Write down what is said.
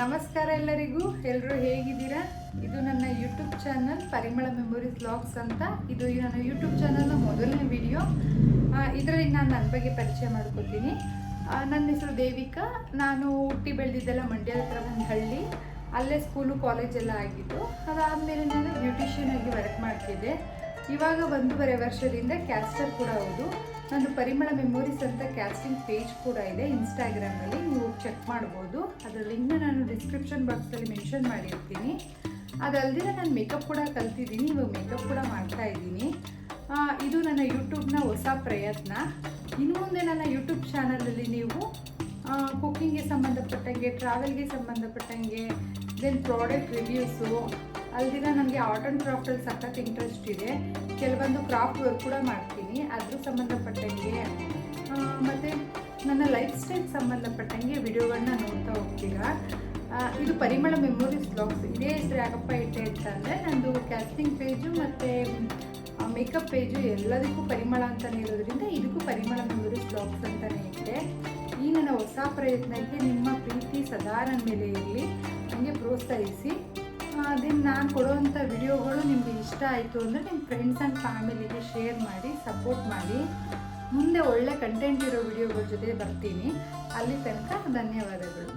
ನಮಸ್ಕಾರ ಎಲ್ಲರಿಗೂ. ಎಲ್ಲರೂ ಹೇಗಿದ್ದೀರಾ? ಇದು ನನ್ನ ಯೂಟ್ಯೂಬ್ ಚಾನಲ್ ಪರಿಮಳ ಮೆಮೊರೀಸ್ ವ್ಲಾಗ್ಸ್ ಅಂತ. ಇದು ನನ್ನ ಯೂಟ್ಯೂಬ್ ಚಾನಲ್ನ ಮೊದಲನೇ ವಿಡಿಯೋ. ಇದರಲ್ಲಿ ನಾನು ನನ್ನ ಬಗ್ಗೆ ಪರಿಚಯ ಮಾಡ್ಕೊತೀನಿ. ನನ್ನ ಹೆಸರು ದೇವಿಕಾ. ನಾನು ಹುಟ್ಟಿ ಬೆಳೆದಿದ್ದೆಲ್ಲ ಮಂಡ್ಯದ ಹತ್ರ ಒಂದು ಹಳ್ಳಿ. ಅಲ್ಲೇ ಸ್ಕೂಲು ಕಾಲೇಜೆಲ್ಲ ಆಗಿತ್ತು. ಅದಾದಮೇಲೆ ನಾನು ಬ್ಯೂಟಿಷಿಯನ್ ಆಗಿ ವರ್ಕ್ ಮಾಡ್ತಿದ್ದೆ. ಇವಾಗ 1.5 ವರ್ಷದಿಂದ ಕ್ಯಾಸ್ಟರ್ ಕೂಡ ಹೌದು. ನಾನು ಪರಿಮಳ ಮೆಮೊರೀಸ್ ಅಂತ ಕ್ಯಾಸ್ಟಿಂಗ್ ಪೇಜ್ ಕೂಡ ಇದೆ ಇನ್ಸ್ಟಾಗ್ರಾಮಲ್ಲಿ, ನೀವು ಚೆಕ್ ಮಾಡ್ಬೋದು. ಅದರ ಲಿಂಕ್ನ ನಾನು ಡಿಸ್ಕ್ರಿಪ್ಷನ್ ಬಾಕ್ಸಲ್ಲಿ ಮೆನ್ಷನ್ ಮಾಡಿರ್ತೀನಿ. ಅದಲ್ಲದೆ ನಾನು ಮೇಕಪ್ ಕೂಡ ಕಲ್ತಿದ್ದೀನಿ, ಇವಾಗ ಮೇಕಪ್ ಕೂಡ ಮಾಡ್ತಾ ಇದ್ದೀನಿ. ಇದು ನನ್ನ ಯೂಟ್ಯೂಬ್ನ ಹೊಸ ಪ್ರಯತ್ನ. ಇನ್ನು ಮುಂದೆ ನನ್ನ ಯೂಟ್ಯೂಬ್ ಚಾನಲಲ್ಲಿ ನೀವು ಕುಕ್ಕಿಂಗ್ಗೆ ಸಂಬಂಧಪಟ್ಟಂಗೆ, ಟ್ರಾವೆಲ್ಗೆ ಸಂಬಂಧಪಟ್ಟಂಗೆ, ದೆನ್ ಪ್ರಾಡಕ್ಟ್ ರಿವ್ಯೂಸು, ಅಲ್ದಿನ ನನಗೆ ಆರ್ಟ್ ಆ್ಯಂಡ್ ಕ್ರಾಫ್ಟಲ್ಲಿ ಸಖತ್ ಇಂಟ್ರೆಸ್ಟ್ ಇದೆ. ಕೆಲವೊಂದು ಕ್ರಾಫ್ಟ್ ವರ್ಕ್ ಕೂಡ ಮಾಡ್ತೀನಿ, ಅದ್ರ ಸಂಬಂಧಪಟ್ಟಂಗೆ. ಮತ್ತು ನನ್ನ ಲೈಫ್ ಸ್ಟೈಲ್ ಸಂಬಂಧಪಟ್ಟಂಗೆ ವಿಡಿಯೋಗಳನ್ನ ನೋಡ್ತಾ ಹೋಗ್ತೀರಾ. ಇದು ಪರಿಮಳ ಮೆಮೊರೀಸ್ ವ್ಲಾಗ್ಸ್. ಇದೇ ಹೆಸರು ಯಾಕಪ್ಪ ಇಟ್ಟೆ ಅಂತಂದರೆ, ನಂದು ಕ್ಯಾಸ್ಟಿಂಗ್ ಪೇಜು ಮತ್ತು ಮೇಕಪ್ ಪೇಜು ಎಲ್ಲದಕ್ಕೂ ಪರಿಮಳ ಅಂತಲೇ ಇರೋದ್ರಿಂದ ಇದಕ್ಕೂ ಪರಿಮಳ ಮೆಮೊರೀಸ್ ವ್ಲಾಗ್ಸ್ ಅಂತಲೇ ಇಟ್ಟೆ. ಈ ನನ್ನ ಹೊಸ ಪ್ರಯತ್ನಕ್ಕೆ ನಿಮ್ಮ ಪ್ರೀತಿ ಸದಾ ನನ್ನ ಮೇಲೆ ಇರಲಿ, ನನಗೆ ಪ್ರೋತ್ಸಾಹಿಸಿ. ದೆನ್ ನಾನು ಕೊಡುವಂಥ ವಿಡಿಯೋಗಳು ನಿಮಗೆ ಇಷ್ಟ ಆಯಿತು ಅಂದರೆ ನಿಮ್ಮ ಫ್ರೆಂಡ್ಸ್ ಆ್ಯಂಡ್ ಫ್ಯಾಮಿಲಿಗೆ ಶೇರ್ ಮಾಡಿ, ಸಪೋರ್ಟ್ ಮಾಡಿ. ಮುಂದೆ ಒಳ್ಳೆ ಕಂಟೆಂಟ್ ಇರೋ ವಿಡಿಯೋಗಳ ಜೊತೆ ಬರ್ತೀನಿ. ಅಲ್ಲಿ ತನಕ ಧನ್ಯವಾದಗಳು.